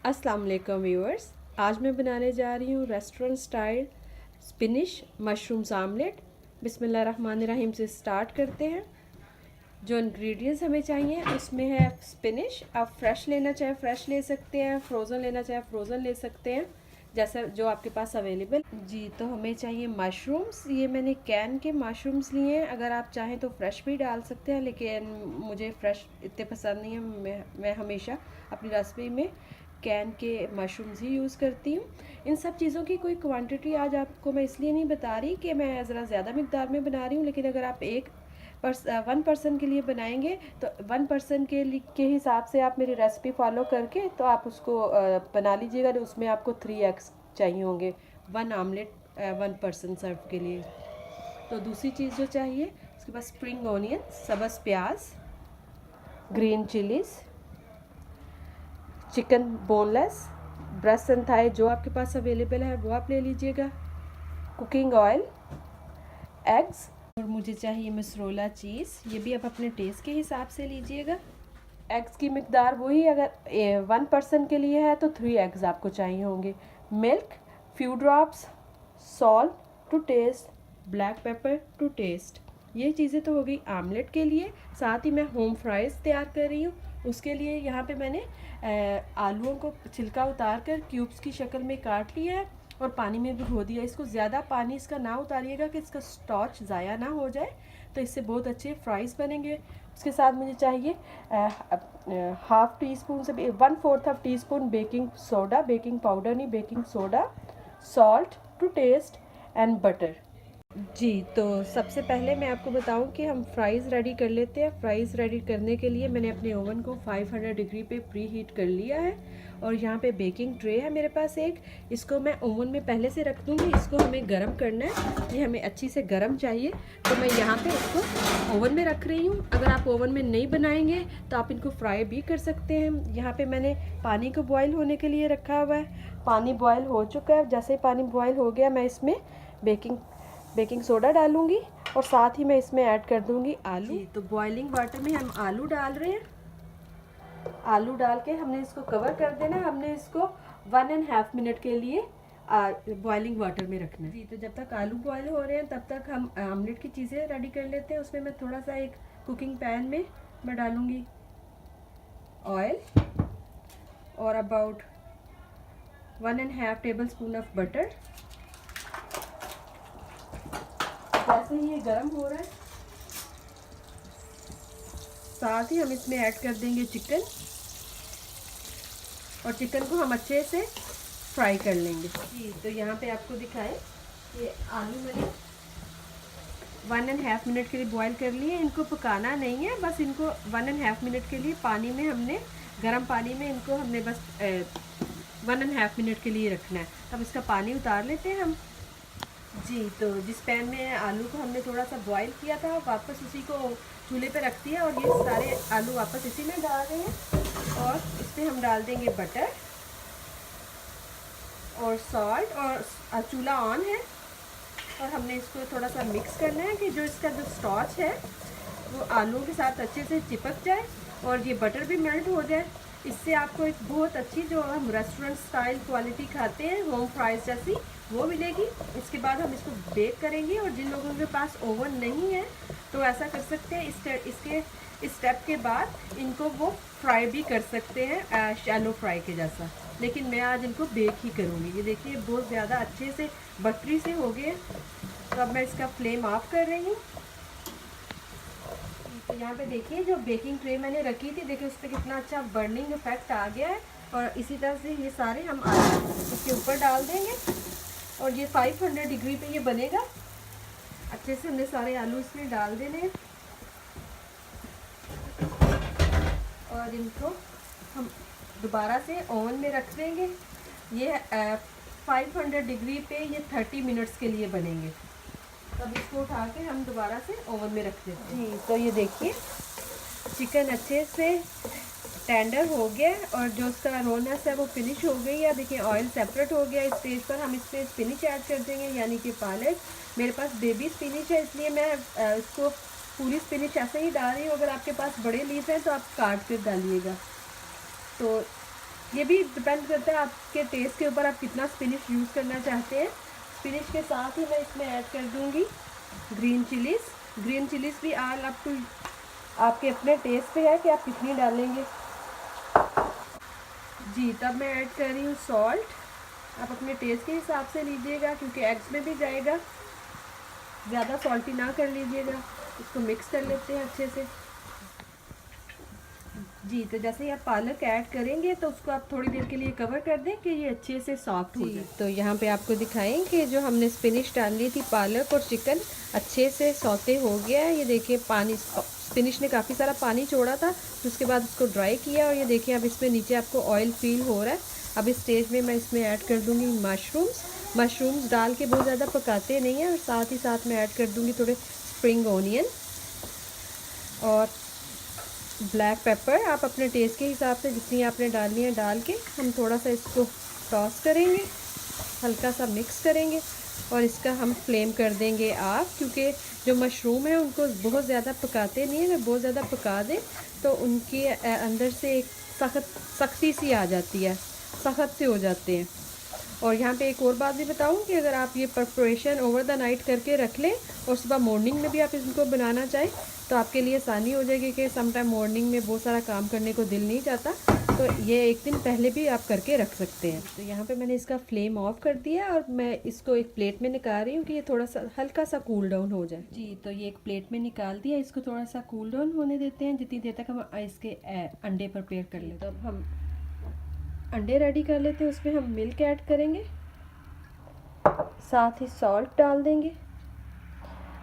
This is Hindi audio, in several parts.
अस्सलाम वालेकुम व्यूअर्स। आज मैं बनाने जा रही हूँ restaurant style spinach mushrooms omelette. बिस्मिल्लाहिर्रहमानिर्रहीम से स्टार्ट करते हैं। जो इंग्रेडिएंट्स हमें चाहिए उसमें है स्पिनिश। आप फ्रेश लेना चाहे फ्रेश ले सकते हैं, फ्रोज़न लेना चाहे फ्रोज़न ले सकते हैं, जैसा जो आपके पास अवेलेबल। जी, तो हमें चाहिए मशरूम्स। ये मैंने कैन के मशरूम्स लिए हैं। अगर आप चाहें तो फ्रेश भी डाल सकते हैं, लेकिन मुझे फ़्रेश इतने पसंद नहीं है। मैं हमेशा अपनी रेसिपी में कैन के मशरूम्स ही यूज़ करती हूँ। इन सब चीज़ों की कोई क्वांटिटी आज आपको मैं इसलिए नहीं बता रही कि मैं ज़रा ज़्यादा मिकदार में बना रही हूँ, लेकिन अगर आप 1 पर्सन के लिए बनाएंगे तो 1 पर्सन के हिसाब से आप मेरी रेसिपी फॉलो करके तो आप उसको बना लीजिएगा। तो उसमें आपको 3 एग्स चाहिए होंगे 1 आमलेट 1 पर्सन सर्व के लिए। तो दूसरी चीज़ जो चाहिए उसके बाद स्प्रिंग ऑनियन, सब्ज़ प्याज, green chillies, chicken boneless, breast and thigh जो आपके पास अवेलेबल है वो आप ले लीजिएगा, कुकिंग ऑयल, एग्स, और मुझे चाहिए मसरोला चीज़। ये भी आप अपने टेस्ट के हिसाब से लीजिएगा। एग्स की मिकदार वही, अगर 1 पर्सन के लिए है तो 3 एग्स आपको चाहिए होंगे। Milk, few drops, salt to taste, black pepper to taste. ये चीज़ें तो हो गई आमलेट के लिए। साथ ही मैं होम फ्राइज़ तैयार कर रही हूँ। उसके लिए यहाँ पे मैंने आलूओं को छिलका उतार कर क्यूब्स की शक्ल में काट लिया है और पानी में भिगो दिया। इसको ज़्यादा पानी इसका ना उतारिएगा कि इसका स्टार्च ज़ाया ना हो जाए, तो इससे बहुत अच्छे फ्राइज़ बनेंगे। उसके साथ मुझे चाहिए 1/2 टीस्पून से 1/4 of teaspoon baking soda, baking powder नहीं, baking soda, salt to taste and butter. जी, तो सबसे पहले मैं आपको बताऊं कि हम फ्राइज़ रेडी कर लेते हैं। फ्राइज़ रेडी करने के लिए मैंने अपने ओवन को 500 डिग्री पे प्री हीट कर लिया है और यहाँ पे बेकिंग ट्रे है मेरे पास एक। इसको मैं ओवन में पहले से रख दूँगी। इसको हमें गरम करना है, ये हमें अच्छी से गरम चाहिए, तो मैं यहाँ पे इसको ओवन में रख रही हूँ। अगर आप ओवन में नहीं बनाएंगे तो आप इनको फ्राई भी कर सकते हैं। यहाँ पर मैंने पानी को बॉयल होने के लिए रखा हुआ है। पानी बॉयल हो चुका है। जैसे ही पानी बॉयल हो गया, मैं इसमें बेकिंग सोडा डालूंगी और साथ ही मैं इसमें ऐड कर दूंगी आलू। तो बॉइलिंग वाटर में हम आलू डाल रहे हैं। आलू डाल के हमने इसको कवर कर देना। हमने इसको 1.5 मिनट के लिए बॉइलिंग वाटर में रखना है। जी, तो जब तक आलू बॉयल हो रहे हैं तब तक हम आमलेट की चीज़ें रेडी कर लेते हैं। उसमें मैं थोड़ा सा एक कुकिंग पैन में मैं डालूँगी ऑयल और about 1.5 table spoon of butter. जैसे ही ये गर्म हो रहा है, साथ ही हम इसमें ऐड कर देंगे चिकन और चिकन को हम अच्छे से फ्राई कर लेंगे। जी, तो यहाँ पे आपको दिखाएं ये आलू मैंने 1.5 मिनट के लिए बॉईल कर लिए। इनको पकाना नहीं है, बस इनको 1.5 मिनट के लिए पानी में हमने, गर्म पानी में इनको हमने बस 1.5 मिनट के लिए रखना है। अब इसका पानी उतार लेते हैं हम। जी, तो जिस पैन में आलू को हमने थोड़ा सा बॉईल किया था, वापस उसी को चूल्हे पे रख दिया और ये सारे आलू वापस इसी में डाल रहे हैं। और इस पर हम डाल देंगे बटर और सॉल्ट, और चूल्हा ऑन है और हमने इसको थोड़ा सा मिक्स करना है कि जो इसका जो स्टार्च है वो आलूओं के साथ अच्छे से चिपक जाए और ये बटर भी मेल्ट हो जाए। इससे आपको एक बहुत अच्छी, जो हम रेस्टोरेंट स्टाइल क्वालिटी खाते हैं होम फ्राइज़ जैसी, वो मिलेगी। इसके बाद हम इसको बेक करेंगे और जिन लोगों के पास ओवन नहीं है तो ऐसा कर सकते हैं, इस स्टेप के बाद इनको वो फ्राई भी कर सकते हैं शैलो फ्राई के जैसा, लेकिन मैं आज इनको बेक ही करूँगी। ये देखिए बहुत ज़्यादा अच्छे से बटरी से हो गए। तो अब मैं इसका फ्लेम ऑफ कर रही हूँ। तो यहाँ पे देखिए जो बेकिंग ट्रे मैंने रखी थी, देखिए उस पर कितना अच्छा बर्निंग इफेक्ट आ गया है। और इसी तरह से ये सारे हम आलू इसके ऊपर डाल देंगे और ये 500 डिग्री पे ये बनेगा। अच्छे से हमने सारे आलू इसमें डाल देने हैं और इनको हम दोबारा से ओवन में रख देंगे। ये 500 डिग्री पे ये 30 मिनट्स के लिए बनेंगे। तब इसको उठा के हम दोबारा से ओवन में रख देते हैं। जी, तो ये देखिए चिकन अच्छे से टेंडर हो गया और जो उसका रोनेस है वो फिनिश हो गई है। देखिए ऑयल सेपरेट हो गया। इस स्टेज पर हम इसमें स्पिनिच ऐड कर देंगे, यानी कि पालक। मेरे पास बेबी स्पिनिच है इसलिए मैं इसको पूरी स्पिनिच ऐसे ही डाल रही हूँ। अगर आपके पास बड़े लीफ हैं तो आप काट कर डालिएगा। तो ये भी डिपेंड करता है आपके टेस्ट के ऊपर, आप कितना स्पिनिश यूज़ करना चाहते हैं। स्पिनिश के साथ ही मैं इसमें ऐड कर दूँगी ग्रीन चिलीज़। ग्रीन चिलीज़ भी आपके अपने टेस्ट पे है कि आप कितनी डालेंगे। जी, तब मैं ऐड कर रही हूँ सॉल्ट। आप अपने टेस्ट के हिसाब से लीजिएगा क्योंकि एग्स में भी जाएगा, ज़्यादा सॉल्टी ना कर लीजिएगा। इसको मिक्स कर लेते हैं अच्छे से। जी, तो जैसे ही आप पालक ऐड करेंगे तो उसको आप थोड़ी देर के लिए कवर कर दें कि ये अच्छे से सॉफ्ट हो जाए। तो यहाँ पे आपको दिखाएं कि जो हमने स्पिनिश डाली थी, पालक और चिकन अच्छे से सौते हो गया है। ये देखिए पानी, स्पिनिश ने काफ़ी सारा पानी छोड़ा था, तो उसके बाद उसको ड्राई किया और ये देखिए अब इसमें नीचे आपको ऑयल फील हो रहा है। अब इस स्टेज में मैं इसमें ऐड कर दूँगी मशरूम्स डाल के बहुत ज़्यादा पकाते नहीं हैं, और साथ ही साथ मैं ऐड कर दूँगी थोड़े स्प्रिंग ऑनियन और ब्लैक पेपर। आप अपने टेस्ट के हिसाब से जितनी आपने डालनी है डाल के हम थोड़ा सा इसको टॉस करेंगे, हल्का सा मिक्स करेंगे और इसका हम फ्लेम कर देंगे ऑफ, क्योंकि जो मशरूम है उनको बहुत ज़्यादा पकाते नहीं हैं। अगर बहुत ज़्यादा पका दें तो उनके अंदर से एक सख्ती सी आ जाती है, सख्त से हो जाते हैं। और यहाँ पे एक और बात भी बताऊँ कि अगर आप ये प्रिपरेशन ओवर द नाइट करके रख लें और सुबह मॉर्निंग में भी आप इनको बनाना चाहें तो आपके लिए आसानी हो जाएगी, कि सम टाइम मॉर्निंग में बहुत सारा काम करने को दिल नहीं चाहता, तो ये एक दिन पहले भी आप करके रख सकते हैं। तो यहाँ पे मैंने इसका फ्लेम ऑफ कर दिया और मैं इसको एक प्लेट में निकाल रही हूँ कि ये थोड़ा सा हल्का सा कूल डाउन हो जाए। जी, तो ये एक प्लेट में निकाल दिया, इसको थोड़ा सा कूल डाउन होने देते हैं जितनी देर तक हम इसके अंडे प्रिपेयर कर लें। तो अब हम अंडे रेडी कर लेते हैं। उसमें हम मिल्क ऐड करेंगे, साथ ही सॉल्ट डाल देंगे।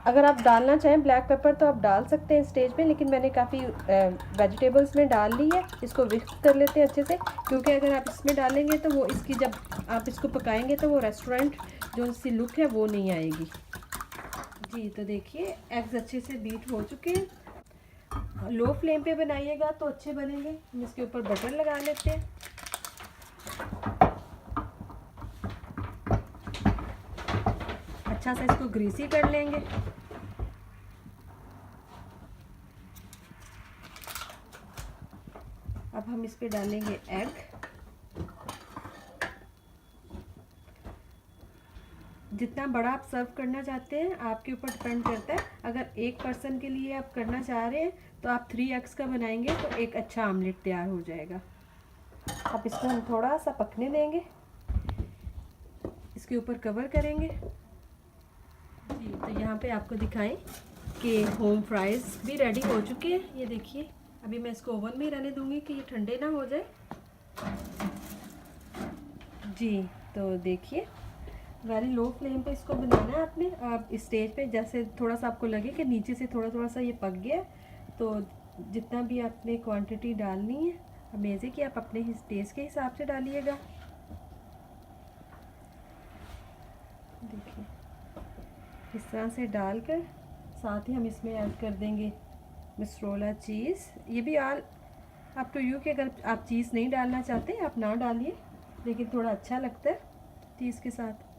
अगर आप डालना चाहें ब्लैक पेपर तो आप डाल सकते हैं स्टेज पे, लेकिन मैंने काफ़ी वेजिटेबल्स में डाल ली है। इसको विस्क कर लेते हैं अच्छे से, क्योंकि अगर आप इसमें डालेंगे तो वो इसकी, जब आप इसको पकाएंगे तो वो रेस्टोरेंट जो इसकी लुक है वो नहीं आएगी। जी, तो देखिए एग्स अच्छे से बीट हो चुके हैं। लो फ्लेम पे बनाइएगा तो अच्छे बनेंगे। हम इसके ऊपर बटर लगा लेते हैं। अच्छा सा इसको ग्रीसी कर लेंगे। अब हम इस पे डालेंगे एग। जितना बड़ा आप सर्व करना चाहते हैं आपके ऊपर डिपेंड करता है। अगर एक पर्सन के लिए आप करना चाह रहे हैं तो आप 3 एग्स का बनाएंगे तो एक अच्छा आमलेट तैयार हो जाएगा। अब इसको हम थोड़ा सा पकने देंगे, इसके ऊपर कवर करेंगे। जी, तो यहाँ पे आपको दिखाएं कि होम फ्राइज़ भी रेडी हो चुके हैं। ये देखिए, अभी मैं इसको ओवन में ही रहने दूंगी कि ये ठंडे ना हो जाए। जी, तो देखिए वेरी लो फ्लेम पे इसको बनाना है आपने। आप इस स्टेज पे जैसे थोड़ा सा आपको लगे कि नीचे से थोड़ा थोड़ा सा ये पक गया, तो जितना भी आपने क्वांटिटी डालनी है हमेशा कि आप अपने टेस्ट के हिसाब से डालिएगा। देखिए इस तरह से डालकर साथ ही हम इसमें ऐड कर देंगे मोज़रेला चीज़। ये भी ऑल अप टू यू कि अगर आप चीज़ नहीं डालना चाहते आप ना डालिए, लेकिन थोड़ा अच्छा लगता है चीज़ के साथ।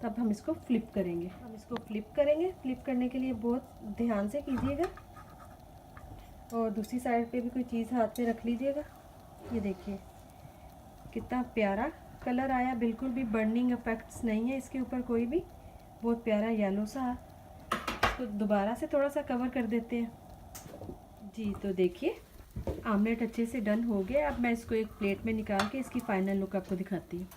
तब हम इसको फ्लिप करेंगे। हम इसको फ्लिप करेंगे। फ्लिप करने के लिए बहुत ध्यान से कीजिएगा और दूसरी साइड पे भी कोई चीज़ हाथ में रख लीजिएगा। ये देखिए कितना प्यारा कलर आया, बिल्कुल भी बर्निंग इफेक्ट्स नहीं है इसके ऊपर कोई भी, बहुत प्यारा येलो सा। इसको दोबारा से थोड़ा सा कवर कर देते हैं। जी, तो देखिए आमलेट अच्छे से डन हो गया। अब मैं इसको एक प्लेट में निकाल के इसकी फाइनल लुक आपको दिखाती हूँ।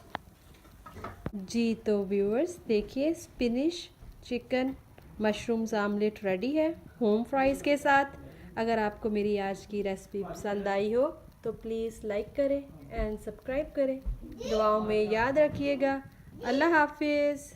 जी, तो व्यूअर्स देखिए spinach chicken mushrooms omelette ready है होम फ्राइज़ के साथ। अगर आपको मेरी आज की रेसिपी पसंद आई हो तो प्लीज़ लाइक करें एंड सब्सक्राइब करें। दुआओं में याद रखिएगा। अल्लाह हाफिज़।